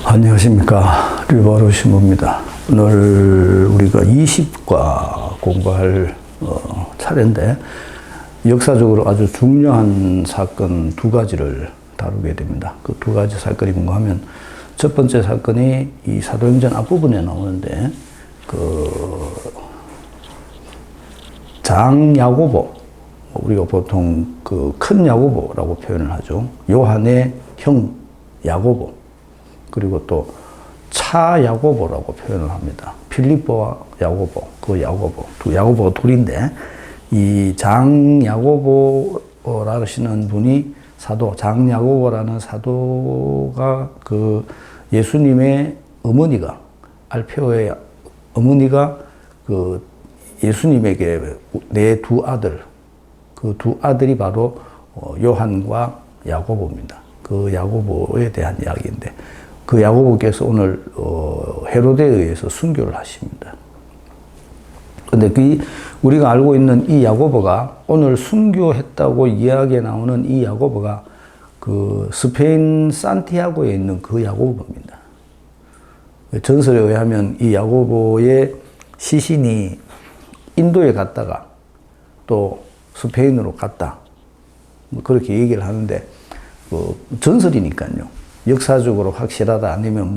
안녕하십니까. 류바로 신부입니다. 오늘 우리가 20과 공부할 차례인데 역사적으로 아주 중요한 사건 두 가지를 다루게 됩니다. 그 두 가지 사건이 뭔가 하면 첫 번째 사건이 이 사도행전 앞부분에 나오는데 장야고보, 우리가 보통 큰 야고보라고 표현을 하죠. 요한의 형 야고보, 그리고 또 차 야고보라고 표현을 합니다. 필리포와 야고보, 그 야고보, 야고보가 둘인데 이 장 야고보라시는 분이 사도, 장 야고보라는 사도가 그 예수님의 어머니가, 알페오의 어머니가 그 예수님에게 내 두 아들, 그 두 아들이 바로 요한과 야고보입니다. 그 야고보에 대한 이야기인데 그 야고보께서 오늘 헤로데에 의해서 순교를 하십니다. 근데 우리가 알고 있는 이 야고보가 오늘 순교했다고 이야기에 나오는 이 야고보가 그 스페인 산티아고에 있는 그 야고보입니다. 전설에 의하면 이 야고보의 시신이 인도에 갔다가 또 스페인으로 갔다, 그렇게 얘기를 하는데 전설이니까요. 역사적으로 확실하다 아니면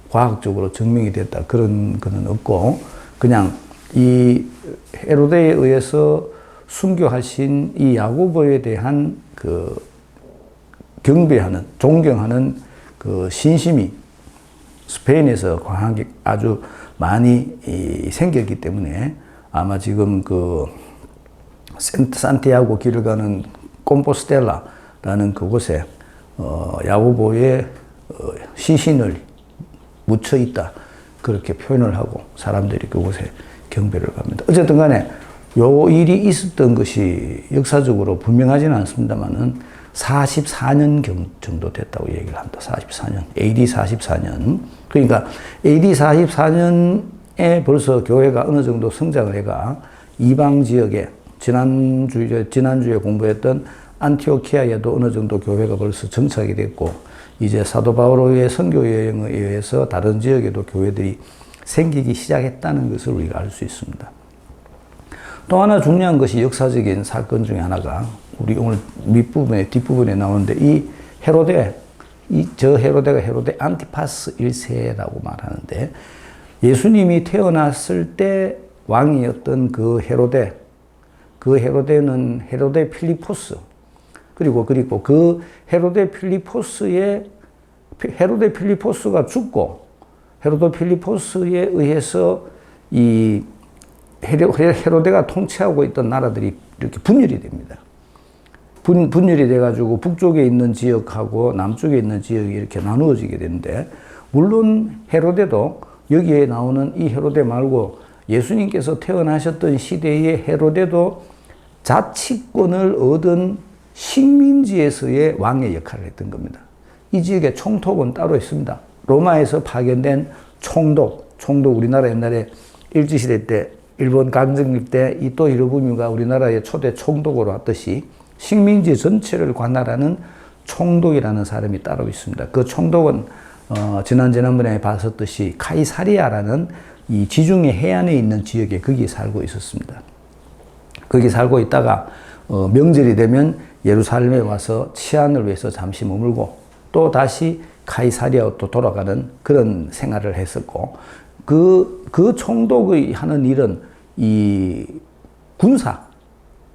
과학적으로 증명이 됐다 그런 거는 없고, 그냥 이 헤로데에 의해서 순교하신 이 야고보에 대한 경배하는, 존경하는 신심이 스페인에서 강하게 아주 많이 생겼기 때문에 아마 지금 산티아고 길을 가는 콤포스텔라라는 그곳에 야고보의 시신을 묻혀 있다, 그렇게 표현을 하고 사람들이 그곳에 경배를 갑니다. 어쨌든 간에 요 일이 있었던 것이 역사적으로 분명하지는 않습니다만은 44년 정도 됐다고 얘기를 합니다. 44년, AD 44년. 그러니까 AD 44년에 벌써 교회가 어느 정도 성장을 해가 이방 지역에 지난주에 공부했던 안티오키아에도 어느 정도 교회가 벌써 정착이 됐고, 이제 사도 바오로의 선교 여행에 의해서 다른 지역에도 교회들이 생기기 시작했다는 것을 우리가 알 수 있습니다. 또 하나 중요한 것이 역사적인 사건 중에 하나가 우리 오늘 뒷부분에 나오는데 이 헤로데, 저 헤로데가 헤로데 안티파스 1세라고 말하는데 예수님이 태어났을 때 왕이었던 그 헤로데는 헤로데 필리포스, 그리고 그 헤로데 필리포스가 죽고 헤로데 필리포스에 의해서 이 헤로데가 통치하고 있던 나라들이 이렇게 분열이 됩니다. 분열이 돼가지고 북쪽에 있는 지역하고 남쪽에 있는 지역이 이렇게 나누어지게 되는데, 물론 헤로데도 여기에 나오는 이 헤로데 말고 예수님께서 태어나셨던 시대의 헤로데도 자치권을 얻은 식민지에서의 왕의 역할을 했던 겁니다. 이 지역에 총독은 따로 있습니다. 로마에서 파견된 총독 우리나라 옛날에 일제시대 때 일본 강점기 때 이토 히로부미가 우리나라의 초대 총독으로 왔듯이 식민지 전체를 관할하는 총독이라는 사람이 따로 있습니다. 그 총독은 지난번에 봤었듯이 카이사리아라는 이 지중해 해안에 있는 지역에 거기 살고 있었습니다. 거기 살고 있다가 명절이 되면 예루살렘에 와서 치안을 위해서 잠시 머물고 또 다시 카이사리아로 또 돌아가는 그런 생활을 했었고, 그 총독의 하는 일은 이 군사,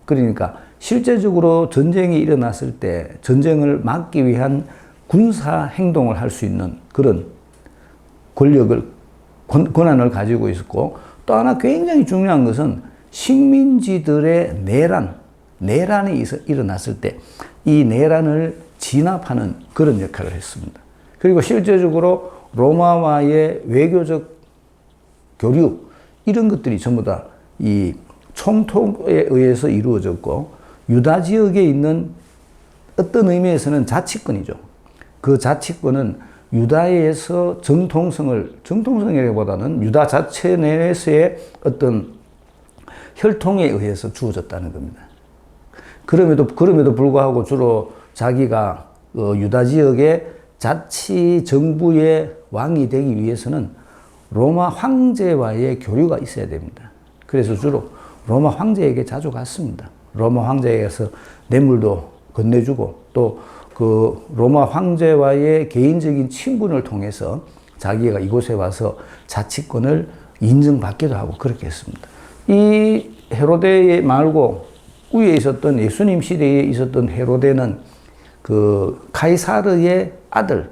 그러니까 실제적으로 전쟁이 일어났을 때 전쟁을 막기 위한 군사 행동을 할 수 있는 그런 권한을 가지고 있었고, 또 하나 굉장히 중요한 것은 식민지들의 내란이 일어났을 때 이 내란을 진압하는 그런 역할을 했습니다. 그리고 실제적으로 로마와의 외교적 교류, 이런 것들이 전부 다 이 총독에 의해서 이루어졌고, 유다 지역에 있는 어떤 의미에서는 자치권이죠. 그 자치권은 유다에서 정통성이라기보다는 유다 자체 내에서의 어떤 혈통에 의해서 주어졌다는 겁니다. 그럼에도 불구하고 주로 자기가 유다 지역의 자치 정부의 왕이 되기 위해서는 로마 황제와의 교류가 있어야 됩니다. 그래서 주로 로마 황제에게 자주 갔습니다. 로마 황제에게서 뇌물도 건네주고 또 그 로마 황제와의 개인적인 친분을 통해서 자기가 이곳에 와서 자치권을 인정받기도 하고 그렇게 했습니다. 이 헤로데 말고 위에 있었던 예수님 시대에 있었던 헤로데는 그 카이사르의 아들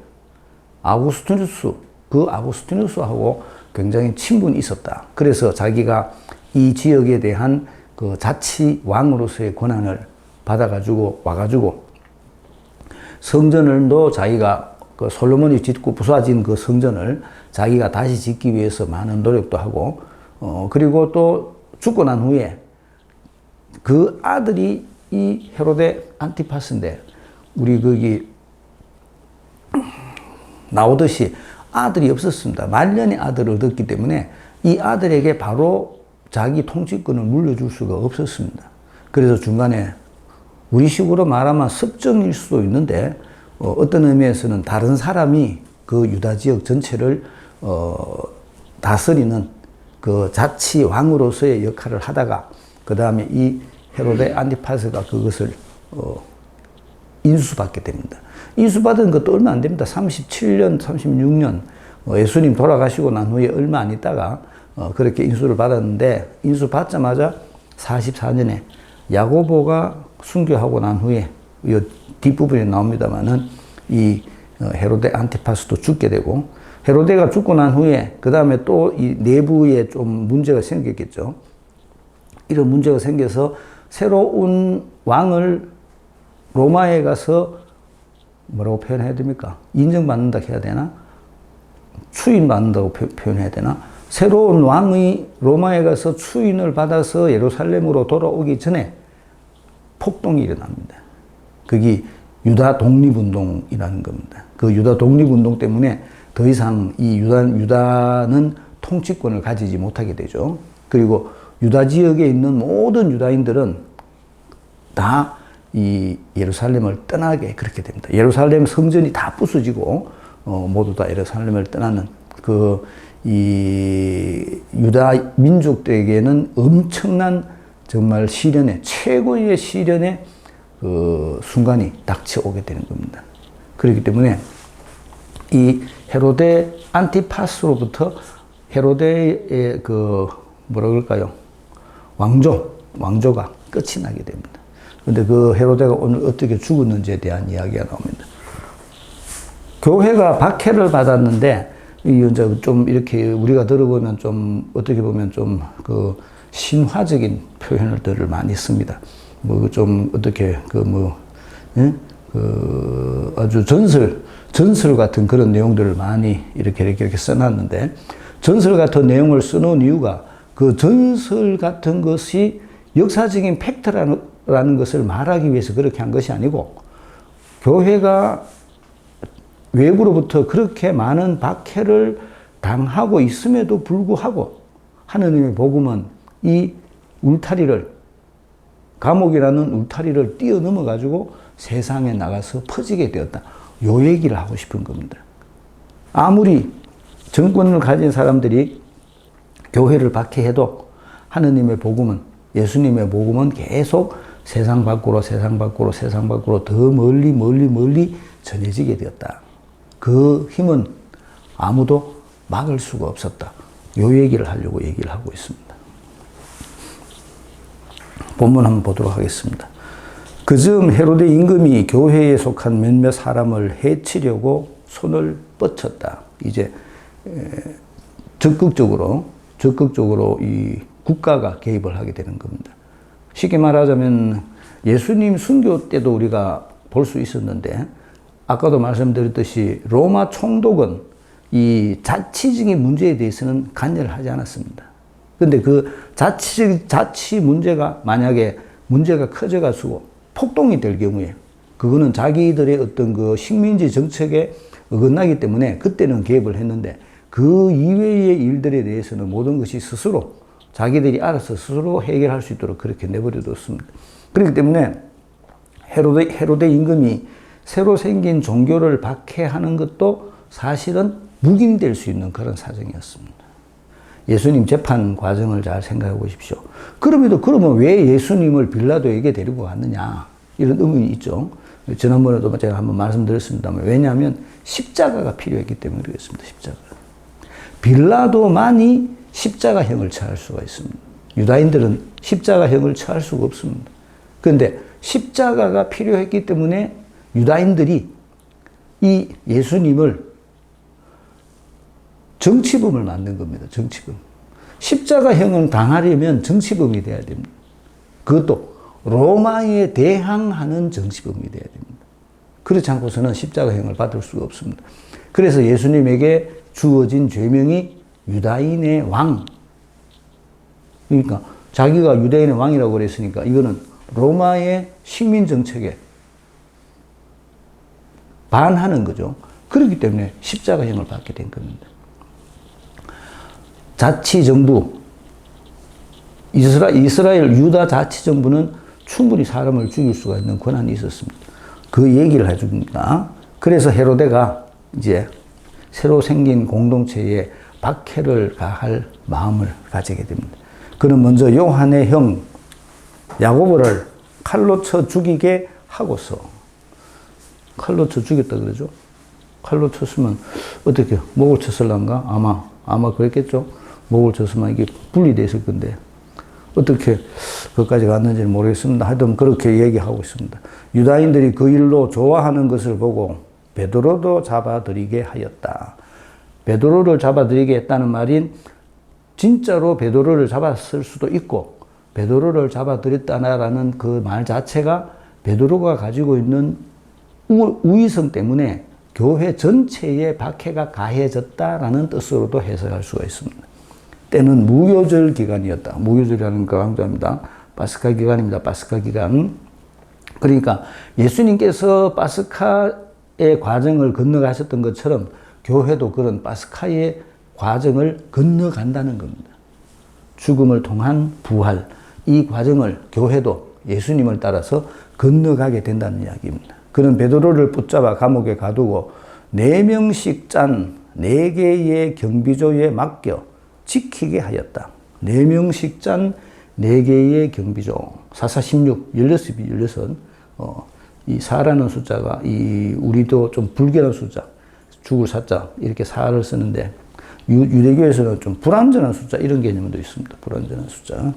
아구스티누스하고 굉장히 친분이 있었다. 그래서 자기가 이 지역에 대한 그 자치 왕으로서의 권한을 받아가지고 와가지고 성전을도 자기가 그 솔로몬이 짓고 부서진 그 성전을 자기가 다시 짓기 위해서 많은 노력도 하고 그리고 또 죽고 난 후에 그 아들이 이 헤로데 안티파스인데 우리 거기 나오듯이 아들이 없었습니다. 말년의 아들을 얻었기 때문에 이 아들에게 바로 자기 통치권을 물려줄 수가 없었습니다. 그래서 중간에 우리식으로 말하면 습정일 수도 있는데 어떤 의미에서는 다른 사람이 그 유다 지역 전체를 다스리는 그 자치 왕으로서의 역할을 하다가 그 다음에 이 헤로데 안티파스가 그것을 인수받게 됩니다. 인수받은 것도 얼마 안 됩니다. 37년, 36년 예수님 돌아가시고 난 후에 얼마 안 있다가 그렇게 인수를 받았는데 인수받자마자 44년에 야고보가 순교하고 난 후에 이 뒷부분에 나옵니다만은 이 헤로데 안티파스도 죽게 되고 헤로데가 죽고 난 후에 그 다음에 또 이 내부에 좀 문제가 생겼겠죠. 이런 문제가 생겨서 새로운 왕을 로마에 가서 뭐라고 표현해야 됩니까? 인정받는다 해야 되나? 추인받는다고 표현해야 되나? 새로운 왕이 로마에 가서 추인을 받아서 예루살렘으로 돌아오기 전에 폭동이 일어납니다. 그게 유다 독립운동이라는 겁니다. 그 유다 독립운동 때문에 더 이상 이 유다는 통치권을 가지지 못하게 되죠. 그리고 유다 지역에 있는 모든 유다인들은 다 이 예루살렘을 떠나게 그렇게 됩니다. 예루살렘 성전이 다 부서지고 모두 다 예루살렘을 떠나는 이 유다 민족들에게는 엄청난 정말 시련의 최고의 시련의 그 순간이 닥쳐오게 되는 겁니다. 그렇기 때문에 이 헤로데 안티파스로부터 헤로데의 그 뭐라 그럴까요? 왕조가 끝이 나게 됩니다. 근데 그 헤로데가 오늘 어떻게 죽었는지에 대한 이야기가 나옵니다. 교회가 박해를 받았는데 이제 좀 이렇게 우리가 들어보면 좀 어떻게 보면 좀 그 신화적인 표현들을 많이 씁니다. 뭐 좀 어떻게 아주 전설 같은 그런 내용들을 많이 이렇게 써놨는데 전설 같은 내용을 써놓은 이유가 그 전설 같은 것이 역사적인 팩트라는 것을 말하기 위해서 그렇게 한 것이 아니고 교회가 외부로부터 그렇게 많은 박해를 당하고 있음에도 불구하고 하느님의 복음은 이 울타리를 감옥이라는 울타리를 뛰어넘어 가지고 세상에 나가서 퍼지게 되었다. 요 얘기를 하고 싶은 겁니다. 아무리 정권을 가진 사람들이 교회를 박해해도 하느님의 복음은 예수님의 복음은 계속 세상 밖으로 더 멀리 전해지게 되었다. 그 힘은 아무도 막을 수가 없었다. 요 얘기를 하려고 얘기를 하고 있습니다. 본문 한번 보도록 하겠습니다. 그즈음 헤로데 임금이 교회에 속한 몇몇 사람을 해치려고 손을 뻗쳤다. 이제 적극적으로 이 국가가 개입을 하게 되는 겁니다. 쉽게 말하자면 예수님 순교 때도 우리가 볼 수 있었는데 아까도 말씀드렸듯이 로마 총독은 이 자치적인 문제에 대해서는 관여를 하지 않았습니다. 그런데 그 자치 문제가 만약에 문제가 커져가지고 폭동이 될 경우에 그거는 자기들의 어떤 그 식민지 정책에 어긋나기 때문에 그때는 개입을 했는데 그 이외의 일들에 대해서는 모든 것이 스스로 자기들이 알아서 스스로 해결할 수 있도록 그렇게 내버려뒀습니다. 그렇기 때문에 헤로데 임금이 새로 생긴 종교를 박해하는 것도 사실은 묵인될 수 있는 그런 사정이었습니다. 예수님 재판 과정을 잘 생각해 보십시오. 그러면 왜 예수님을 빌라도에게 데리고 갔느냐? 이런 의문이 있죠. 지난번에도 제가 한번 말씀드렸습니다만, 왜냐하면 십자가가 필요했기 때문에 그렇습니다. 십자가. 빌라도만이 십자가형을 처할 수가 있습니다. 유다인들은 십자가형을 처할 수가 없습니다. 그런데 십자가가 필요했기 때문에 유다인들이 이 예수님을 정치범을 만든 겁니다. 정치범. 십자가형을 당하려면 정치범이 돼야 됩니다. 그것도 로마에 대항하는 정치범이 돼야 됩니다. 그렇지 않고서는 십자가형을 받을 수가 없습니다. 그래서 예수님에게 주어진 죄명이 유다인의 왕. 그러니까 자기가 유다인의 왕이라고 그랬으니까 이거는 로마의 식민 정책에 반하는 거죠. 그렇기 때문에 십자가형을 받게 된 겁니다. 자치정부, 이스라엘 유다 자치정부는 충분히 사람을 죽일 수가 있는 권한이 있었습니다. 그 얘기를 해줍니다. 그래서 헤로데가 이제 새로 생긴 공동체에 박해를 가할 마음을 가지게 됩니다. 그는 먼저 요한의 형 야고보를 칼로 쳐 죽이게 하고서, 칼로 쳐 죽였다 그러죠. 칼로 쳤으면 어떻게 목을 쳤을란가? 아마 그랬겠죠. 목을 쳤으면 이게 분리되어 있을 건데 어떻게 그것까지 갔는지는 모르겠습니다. 하여튼 그렇게 얘기하고 있습니다. 유다인들이 그 일로 좋아하는 것을 보고 베드로도 잡아들이게 하였다. 베드로를 잡아들이게 했다는 말인 진짜로 베드로를 잡았을 수도 있고, 베드로를 잡아들였다라는 그 말 자체가 베드로가 가지고 있는 우위성 때문에 교회 전체에 박해가 가해졌다라는 뜻으로도 해석할 수가 있습니다. 때는 무교절 기간이었다. 무교절이라는 거 강조합니다. 파스카 기간입니다. 파스카 기간. 그러니까 예수님께서 파스카의 과정을 건너가셨던 것처럼 교회도 그런 파스카의 과정을 건너간다는 겁니다. 죽음을 통한 부활, 이 과정을 교회도 예수님을 따라서 건너가게 된다는 이야기입니다. 그는 베드로를 붙잡아 감옥에 가두고 4명씩 짠 4개의 경비조에 맡겨 지키게 하였다. 4명씩 짠 4개의 경비조. 416, 16, 이 4라는 숫자가 우리도 좀 불길한 숫자, 죽을 사자, 이렇게 4를 쓰는데, 유대교에서는 좀 불완전한 숫자, 이런 개념도 있습니다. 불완전한 숫자.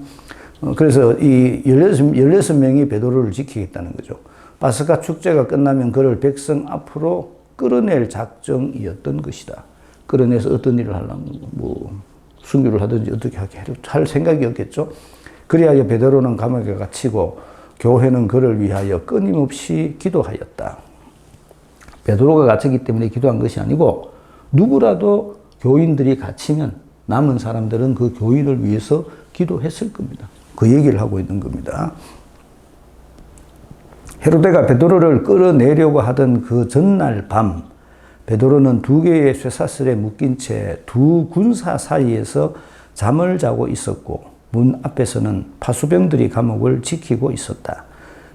그래서 이 16명이 베드로를 지키겠다는 거죠. 파스카 축제가 끝나면 그를 백성 앞으로 끌어낼 작정이었던 것이다. 끌어내서 어떤 일을 하려면 순교를 하든지 어떻게 할 생각이었겠죠. 그리하여 베드로는 감옥에 갇히고 교회는 그를 위하여 끊임없이 기도하였다. 베드로가 갇혔기 때문에 기도한 것이 아니고, 누구라도 교인들이 갇히면 남은 사람들은 그 교인을 위해서 기도했을 겁니다. 그 얘기를 하고 있는 겁니다. 헤로데가 베드로를 끌어내려고 하던 그 전날 밤, 베드로는 2개의 쇠사슬에 묶인 채 2 군사 사이에서 잠을 자고 있었고, 문 앞에서는 파수병들이 감옥을 지키고 있었다.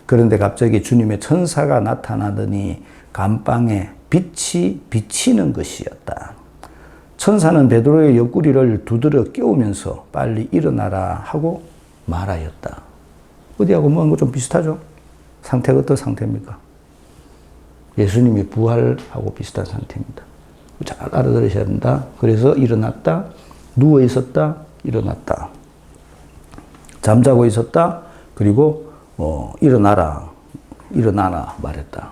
그런데 갑자기 주님의 천사가 나타나더니 감방에 빛이 비치는 것이었다. 천사는 베드로의 옆구리를 두드려 깨우면서 빨리 일어나라 하고 말하였다. 어디하고 뭐 좀 비슷하죠? 상태가 어떤 상태입니까? 예수님이 부활하고 비슷한 상태입니다. 잘 알아들으셔야 된다. 그래서 일어났다, 누워 있었다, 일어났다. 잠자고 있었다, 그리고 일어나라 말했다.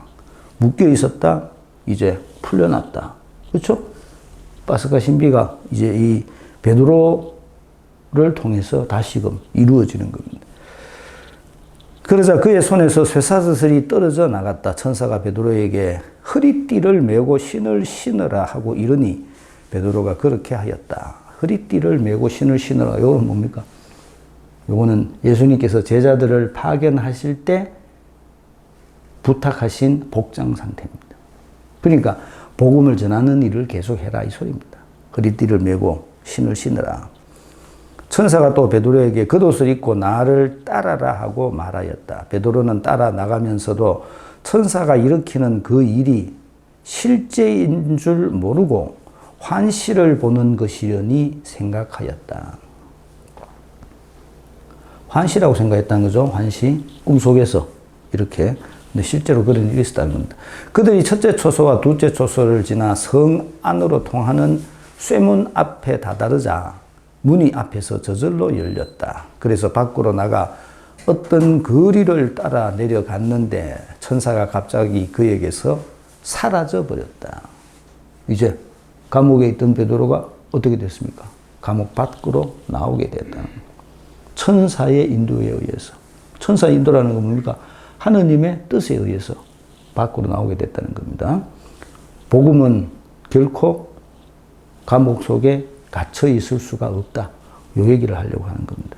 묶여 있었다, 이제 풀려났다. 그렇죠? 파스카 신비가 이제 이 베드로를 통해서 다시금 이루어지는 겁니다. 그러자 그의 손에서 쇠사슬이 떨어져 나갔다. 천사가 베드로에게 허리띠를 메고 신을 신으라 하고 이르니 베드로가 그렇게 하였다. 허리띠를 메고 신을 신으라. 이건 뭡니까? 이거는 예수님께서 제자들을 파견하실 때 부탁하신 복장 상태입니다. 그러니까 복음을 전하는 일을 계속해라 이 소리입니다. 허리띠를 메고 신을 신으라. 천사가 또 베드로에게 겉옷을 입고 나를 따라라 하고 말하였다. 베드로는 따라 나가면서도 천사가 일으키는 그 일이 실제인 줄 모르고 환시를 보는 것이려니 생각하였다. 환시라고 생각했다는 거죠. 환시. 꿈속에서 이렇게. 근데 실제로 그런 일이 있었다는 겁니다. 그들이 첫째 초소와 둘째 초소를 지나 성 안으로 통하는 쇠문 앞에 다다르자 문이 앞에서 저절로 열렸다. 그래서 밖으로 나가 어떤 거리를 따라 내려갔는데 천사가 갑자기 그에게서 사라져 버렸다. 이제 감옥에 있던 베드로가 어떻게 됐습니까? 감옥 밖으로 나오게 됐다는 거예요. 천사의 인도에 의해서. 천사의 인도라는 건 뭡니까? 하느님의 뜻에 의해서 밖으로 나오게 됐다는 겁니다. 복음은 결코 감옥 속에 갇혀 있을 수가 없다. 이 얘기를 하려고 하는 겁니다.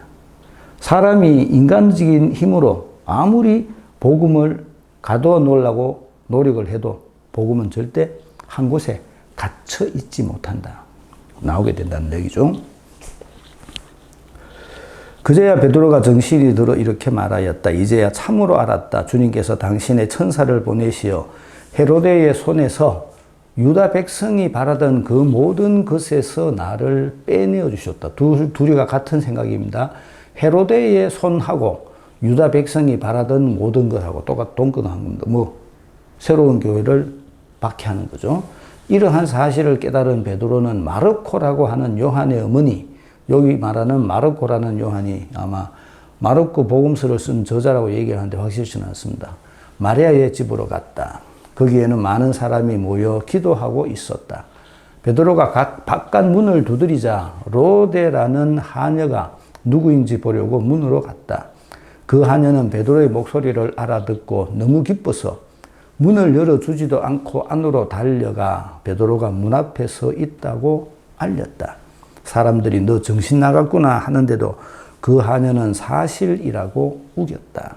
사람이 인간적인 힘으로 아무리 복음을 가둬 놓으려고 노력을 해도 복음은 절대 한 곳에 갇혀 있지 못한다. 나오게 된다는 얘기죠. 그제야 베드로가 정신이 들어 이렇게 말하였다. 이제야 참으로 알았다. 주님께서 당신의 천사를 보내시어 헤로데의 손에서 유다 백성이 바라던 그 모든 것에서 나를 빼내어 주셨다. 둘이가 같은 생각입니다. 헤로데의 손하고 유다 백성이 바라던 모든 것하고 동등한 겁니다. 새로운 교회를 박해하는 거죠. 이러한 사실을 깨달은 베드로는 마르코라고 하는 요한의 어머니, 여기 말하는 마르코라는 요한이 아마 마르코 복음서를 쓴 저자라고 얘기를 하는데 확실치는 않습니다. 마리아의 집으로 갔다. 거기에는 많은 사람이 모여 기도하고 있었다. 베드로가 바깥 문을 두드리자 로데라는 하녀가 누구인지 보려고 문으로 갔다. 그 하녀는 베드로의 목소리를 알아듣고 너무 기뻐서 문을 열어주지도 않고 안으로 달려가 베드로가 문 앞에 서 있다고 알렸다. 사람들이 너 정신 나갔구나 하는데도 그 하녀는 사실이라고 우겼다.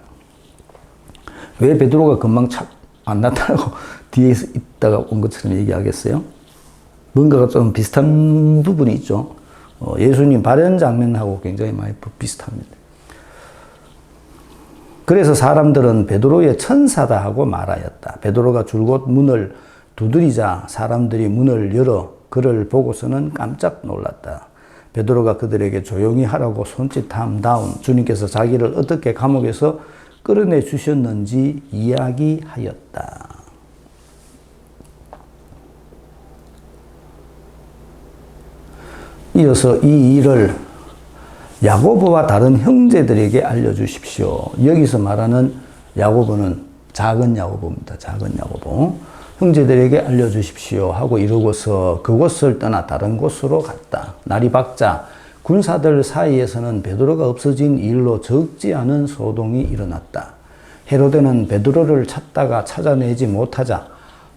왜 베드로가 금방 착 안 나타나고 뒤에 있다가 온 것처럼 얘기하겠어요? 뭔가가 좀 비슷한 부분이 있죠. 예수님 발현 장면하고 굉장히 많이 비슷합니다. 그래서 사람들은 베드로의 천사다 하고 말하였다. 베드로가 줄곧 문을 두드리자 사람들이 문을 열어 그를 보고서는 깜짝 놀랐다. 베드로가 그들에게 조용히 하라고 손짓한 다음 주님께서 자기를 어떻게 감옥에서 끌어내 주셨는지 이야기하였다. 이어서 이 일을 야고보와 다른 형제들에게 알려주십시오. 여기서 말하는 야고보는 작은 야고보입니다. 작은 야고보. 형제들에게 알려주십시오 하고 이러고서 그곳을 떠나 다른 곳으로 갔다. 날이 밝자 군사들 사이에서는 베드로가 없어진 일로 적지 않은 소동이 일어났다. 헤로데는 베드로를 찾다가 찾아내지 못하자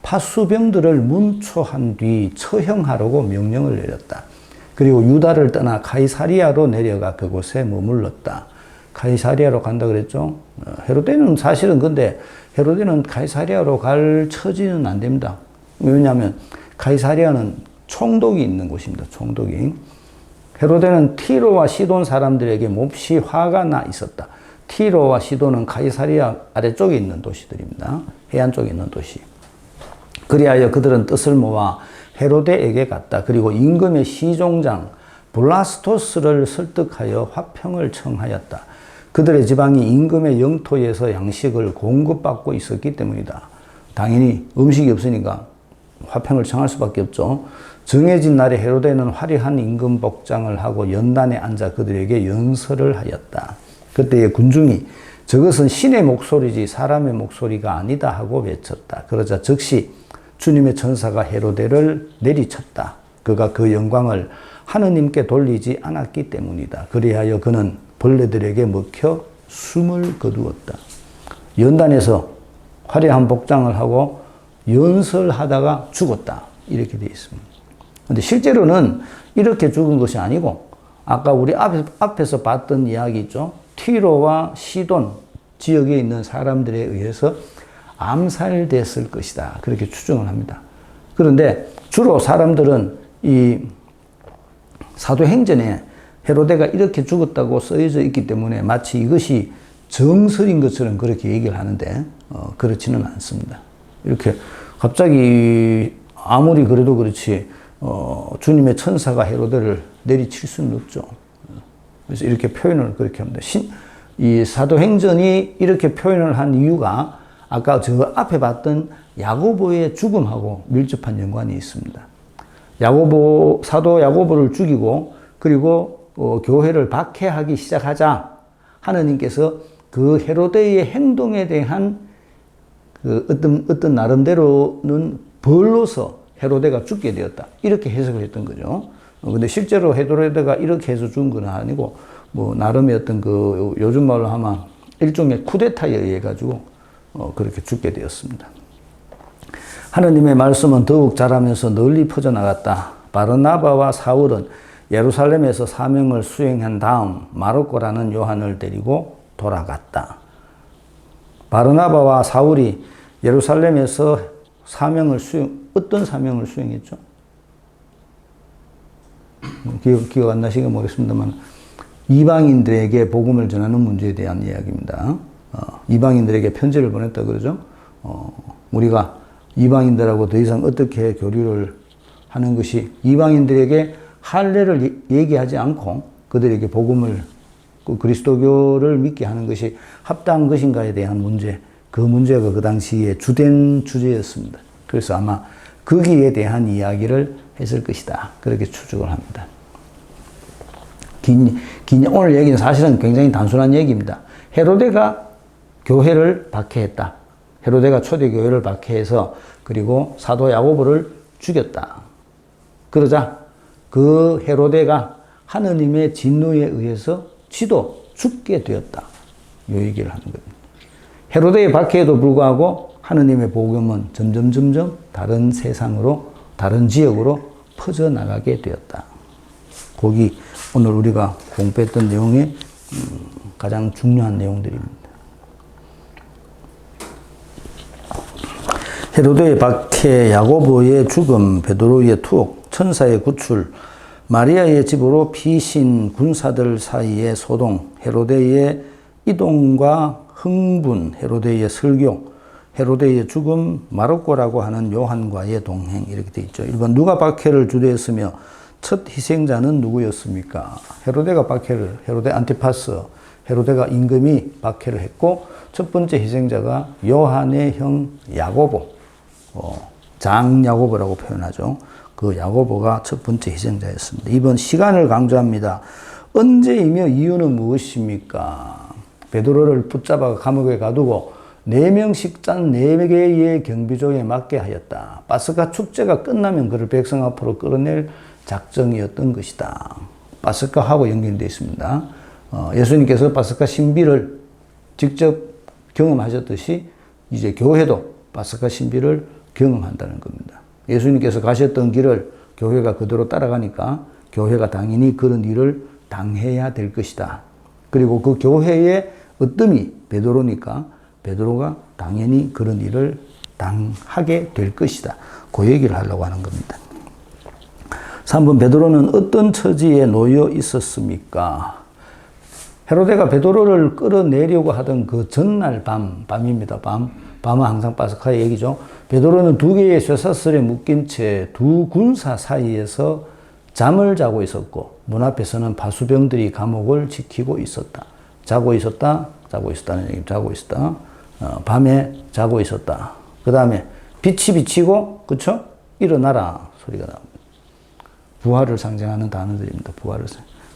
파수병들을 문초한 뒤 처형하라고 명령을 내렸다. 그리고 유다를 떠나 가이사리아로 내려가 그곳에 머물렀다. 가이사리아로 간다 그랬죠. 헤로데는 사실은 근데 헤로데는 가이사리아로 갈 처지는 안 됩니다. 왜냐하면 가이사리아는 총독이 있는 곳입니다. 총독이. 헤로데는 티로와 시돈 사람들에게 몹시 화가 나 있었다. 티로와 시돈은 가이사리아 아래쪽에 있는 도시들입니다. 해안 쪽에 있는 도시. 그리하여 그들은 뜻을 모아 헤로데에게 갔다. 그리고 임금의 시종장 블라스토스를 설득하여 화평을 청하였다. 그들의 지방이 임금의 영토에서 양식을 공급받고 있었기 때문이다. 당연히 음식이 없으니까 화평을 청할 수밖에 없죠. 정해진 날에 헤로데는 화려한 임금 복장을 하고 연단에 앉아 그들에게 연설을 하였다. 그때의 군중이 저것은 신의 목소리지 사람의 목소리가 아니다 하고 외쳤다. 그러자 즉시 주님의 천사가 헤로데를 내리쳤다. 그가 그 영광을 하느님께 돌리지 않았기 때문이다. 그리하여 그는 벌레들에게 먹혀 숨을 거두었다. 연단에서 화려한 복장을 하고 연설하다가 죽었다. 이렇게 되어 있습니다. 근데 실제로는 이렇게 죽은 것이 아니고 아까 우리 앞에서 봤던 이야기 있죠. 티로와 시돈 지역에 있는 사람들에 의해서 암살됐을 것이다. 그렇게 추정을 합니다. 그런데 주로 사람들은 이 사도행전에 헤로데가 이렇게 죽었다고 쓰여져 있기 때문에 마치 이것이 정설인 것처럼 그렇게 얘기를 하는데 그렇지는 않습니다. 이렇게 갑자기 아무리 그래도 그렇지 주님의 천사가 헤로데를 내리칠 수는 없죠. 그래서 이렇게 표현을 그렇게 합니다. 이 사도행전이 이렇게 표현을 한 이유가 아까 저 앞에 봤던 야고보의 죽음하고 밀접한 연관이 있습니다. 사도 야고보를 죽이고 그리고 교회를 박해하기 시작하자 하느님께서 그 헤로데의 행동에 대한 그 어떤 나름대로는 벌로서 헤로데가 죽게 되었다. 이렇게 해석을 했던 거죠. 근데 실제로 헤로데가 이렇게 해서 죽은 건 아니고 뭐 나름의 어떤 그 요즘 말로 하면 일종의 쿠데타에 의해 가지고 그렇게 죽게 되었습니다. 하느님의 말씀은 더욱 자라면서 널리 퍼져나갔다. 바르나바와 사울은 예루살렘에서 사명을 수행한 다음 마르코라는 요한을 데리고 돌아갔다. 바르나바와 사울이 예루살렘에서 어떤 사명을 수행했죠? 기억 안 나시게 모르겠습니다만 이방인들에게 복음을 전하는 문제에 대한 이야기입니다. 이방인들에게 편지를 보냈다 그러죠. 우리가 이방인들하고 더 이상 어떻게 교류를 하는 것이 이방인들에게 할례를 얘기하지 않고 그들에게 복음을 그리스도교를 믿게 하는 것이 합당한 것인가에 대한 문제, 그 문제가 그 당시에 주된 주제였습니다. 그래서 아마 거기에 이야기를 했을 것이다. 그렇게 추측을 합니다. 오늘 얘기는 사실은 굉장히 단순한 얘기입니다. 헤로데가 교회를 박해했다. 헤로데가 초대교회를 박해해서 그리고 사도 야고보를 죽였다. 그러자 그 헤로데가 하느님의 진노에 의해서 지도 죽게 되었다. 이 얘기를 하는 겁니다. 헤로데의 박해에도 불구하고 하느님의 복음은 점점 다른 세상으로, 다른 지역으로 퍼져나가게 되었다. 거기 오늘 우리가 공부했던 내용의 가장 중요한 내용들입니다. 헤로데의 박해, 야고보의 죽음, 베드로의 투옥, 천사의 구출, 마리아의 집으로 피신 군사들 사이의 소동, 헤로데의 이동과 흥분, 헤로데의 설교, 헤로데의 죽음, 마르코라고 하는 요한과의 동행 이렇게 되어 있죠. 1번 누가 박해를 주도했으며 첫 희생자는 누구였습니까? 헤로데 안티파스, 헤로데가 임금이 박해를 했고 첫 번째 희생자가 요한의 형 야고보, 장 야고보라고 표현하죠. 그 야고보가 첫 번째 희생자였습니다. 2번 시간을 강조합니다. 언제이며 이유는 무엇입니까? 베드로를 붙잡아 감옥에 가두고 4명씩 짠 4개의 경비조에 맡게 하였다. 파스카 축제가 끝나면 그를 백성 앞으로 끌어낼 작정이었던 것이다. 파스카하고 연결되어 있습니다. 예수님께서 파스카 신비를 직접 경험하셨듯이 이제 교회도 파스카 신비를 경험한다는 겁니다. 예수님께서 가셨던 길을 교회가 그대로 따라가니까 교회가 당연히 그런 일을 당해야 될 것이다. 그리고 그 교회의 으뜸이 베드로니까 베드로가 당연히 그런 일을 당하게 될 것이다. 그 얘기를 하려고 하는 겁니다. 3번 베드로는 어떤 처지에 놓여 있었습니까? 헤로데가 베드로를 끌어내려고 하던 그 전날 밤입니다. 밤은 항상 파스카의 얘기죠. 베드로는 2개의 쇠사슬에 묶인 채 2 군사 사이에서 잠을 자고 있었고 문 앞에서는 바수병들이 감옥을 지키고 있었다. 자고 있었다는 얘기. 자고 있었다. 밤에 자고 있었다. 그 다음에 빛이 비치고 그쵸? 일어나라 소리가 나옵니다. 부활을 상징하는 단어들입니다.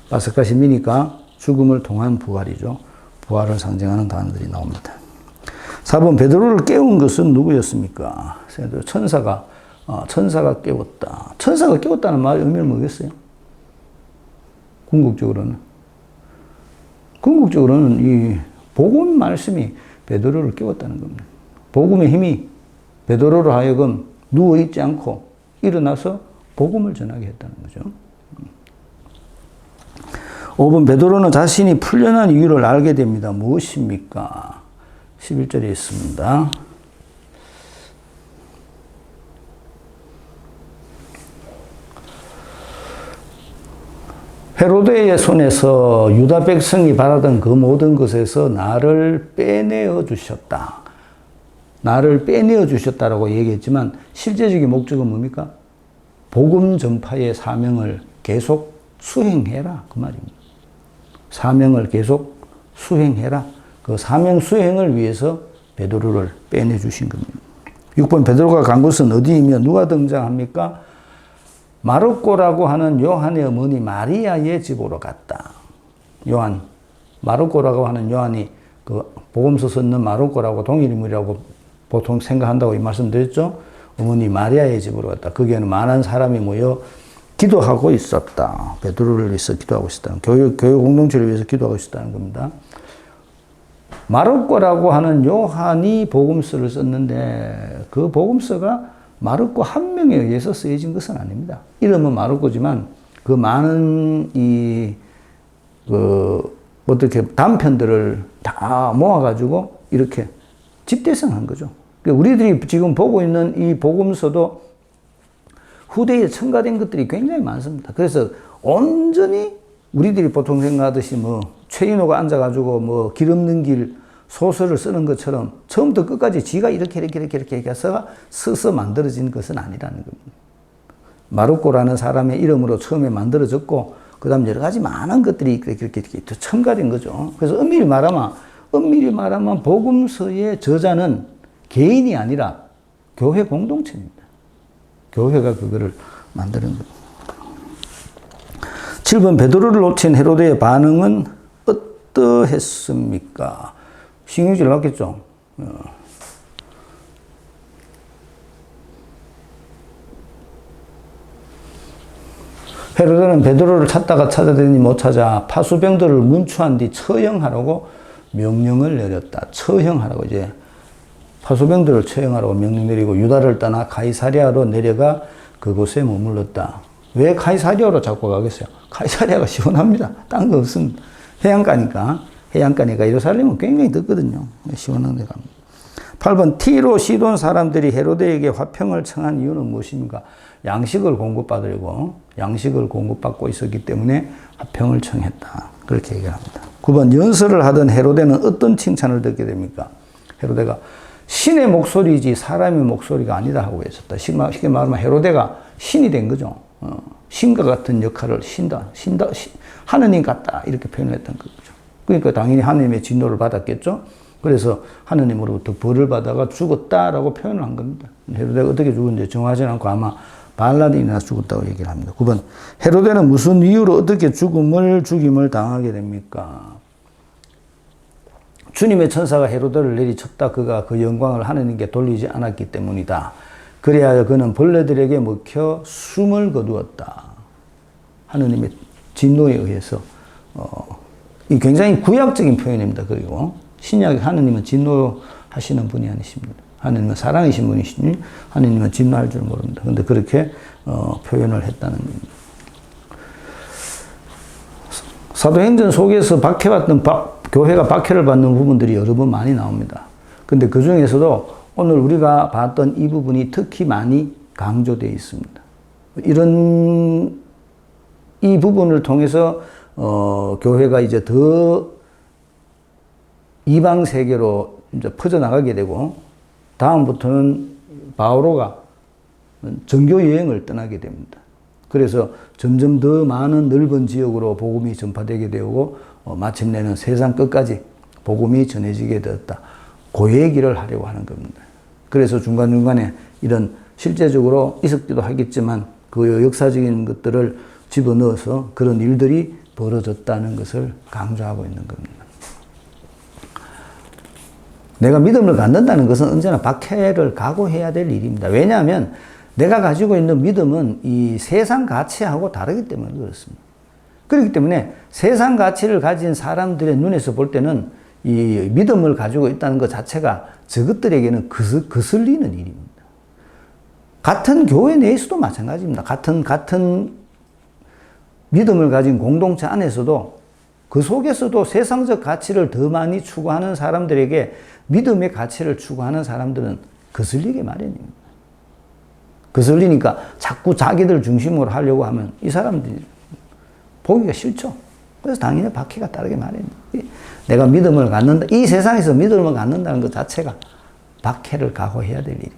파스카 신비니까 죽음을 통한 부활이죠. 부활을 상징하는 단어들이 나옵니다. 4번 베드로를 깨운 것은 누구였습니까? 천사가 깨웠다. 천사가 깨웠다는 말 의미를 뭐겠어요? 궁극적으로는 이 복음 말씀이 베드로를 깨웠다는 겁니다. 복음의 힘이 베드로로 하여금 누워있지 않고 일어나서 복음을 전하게 했다는 거죠. 5번 베드로는 자신이 풀려난 이유를 알게 됩니다. 무엇입니까? 11절에 있습니다. 헤로데의 손에서 유다 백성이 바라던 그 모든 것에서 나를 빼내어 주셨다. 나를 빼내어 주셨다라고 얘기했지만 실제적인 목적은 뭡니까? 복음 전파의 사명을 계속 수행해라. 그 말입니다. 사명을 계속 수행해라. 그 사명 수행을 위해서 베드로를 빼내 주신 겁니다. 6번 베드로가 간 곳은 어디이며 누가 등장합니까? 마르코라고 하는 요한의 어머니 마리아의 집으로 갔다. 마르코라고 하는 요한이 그 복음서 썼는 마르코라고 동일 인물이라고 보통 생각한다고 이 말씀드렸죠. 어머니 마리아의 집으로 갔다. 거기에는 많은 사람이 모여 기도하고 있었다. 베드로를 위해서 기도하고 있었다는, 교회 공동체를 위해서 기도하고 있었다는 겁니다. 마르코라고 하는 요한이 복음서를 썼는데 그 복음서가 마르코 한 명에 의해서 쓰여진 것은 아닙니다. 이름은 마르코지만 그 많은 어떻게 단편들을 다 모아가지고 이렇게 집대성한 거죠. 우리들이 지금 보고 있는 이 복음서도 후대에 첨가된 것들이 굉장히 많습니다. 그래서 온전히 우리들이 보통 생각하듯이 최인호가 앉아가지고 길 없는 길 소설을 쓰는 것처럼 처음부터 끝까지 지가 이렇게 해서 써서 만들어진 것은 아니라는 겁니다. 마르코라는 사람의 이름으로 처음에 만들어졌고, 그 다음 여러 가지 많은 것들이 이렇게 첨가된 거죠. 그래서 엄밀히 말하면 복음서의 저자는 개인이 아니라 교회 공동체입니다. 교회가 그거를 만드는 겁니다. 7번 베드로를 놓친 헤로데의 반응은 어떠했습니까? 신경질 났겠죠. 헤로데는 베드로를 찾다가 찾아대니 못 찾아 파수병들을 문추한 뒤 처형하라고 명령을 내렸다. 처형하라고, 이제 파수병들을 처형하라고 명령 내리고 유다를 떠나 가이사랴로 내려가 그곳에 머물렀다. 왜 가이사랴로 자꾸 가겠어요? 가이사랴가 시원합니다. 딴 거 없습니다. 해안가니까 예루살렘은 굉장히 덥거든요. 시원한 데 갑니다. 8번 티로 시돈 사람들이 헤로데에게 화평을 청한 이유는 무엇입니까? 양식을 공급받고 있었기 때문에 화평을 청했다. 그렇게 얘기합니다. 9번 연설을 하던 헤로데는 어떤 칭찬을 듣게 됩니까? 헤로데가 신의 목소리지 사람의 목소리가 아니다 하고 있었다. 쉽게 말하면 헤로데가 신이 된 거죠. 신과 같은 역할을 하느님 같다 이렇게 표현을 했던 거죠. 그러니까 당연히 하느님의 진노를 받았겠죠. 그래서 하느님으로부터 벌을 받아가 죽었다라고 표현을 한 겁니다. 헤로데가 어떻게 죽었는지 정하지 않고 아마 반란이 일어나서 죽었다고 얘기를 합니다. 9번 헤로데는 무슨 이유로 어떻게 죽임을 당하게 됩니까? 주님의 천사가 헤로데를 내리쳤다. 그가 그 영광을 하느님께 돌리지 않았기 때문이다. 그래야 그는 벌레들에게 먹혀 숨을 거두었다. 하느님의 진노에 의해서 이 굉장히 구약적인 표현입니다. 그리고 신약에 하느님은 진노하시는 분이 아니십니다. 하느님은 사랑이신 분이시니 하느님은 진노할 줄 모릅니다. 그런데 그렇게 표현을 했다는 겁니다. 사도행전 속에서 교회가 박해를 받는 부분들이 여러 번 많이 나옵니다. 근데 그 중에서도 오늘 우리가 봤던 이 부분이 특히 많이 강조되어 있습니다. 이 부분을 통해서 교회가 이제 더 이방 세계로 이제 퍼져나가게 되고, 다음부터는 바오로가 전교 여행을 떠나게 됩니다. 그래서 점점 더 많은 넓은 지역으로 복음이 전파되게 되고, 마침내는 세상 끝까지 복음이 전해지게 되었다. 그 얘기를 하려고 하는 겁니다. 그래서 중간중간에 이런 실제적으로 있었기도 하겠지만 그 역사적인 것들을 집어넣어서 그런 일들이 벌어졌다는 것을 강조하고 있는 겁니다. 내가 믿음을 갖는다는 것은 언제나 박해를 각오해야 될 일입니다. 왜냐하면 내가 가지고 있는 믿음은 이 세상 가치하고 다르기 때문에 그렇습니다. 그렇기 때문에 세상 가치를 가진 사람들의 눈에서 볼 때는 이 믿음을 가지고 있다는 것 자체가 저것들에게는 거슬리는 일입니다. 같은 교회 내에서도 마찬가지입니다. 같은 믿음을 가진 공동체 안에서도 그 속에서도 세상적 가치를 더 많이 추구하는 사람들에게 믿음의 가치를 추구하는 사람들은 거슬리게 마련입니다. 거슬리니까 자꾸 자기들 중심으로 하려고 하면 이 사람들이 보기가 싫죠. 그래서 당연히 박해가 따르게 마련입니다. 내가 믿음을 갖는다. 이 세상에서 믿음을 갖는다는 것 자체가 박해를 각오해야 될 일입니다.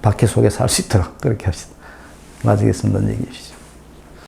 박해 속에 살 수 있도록 그렇게 합시다. 마치겠습니다. 얘기해 주시죠.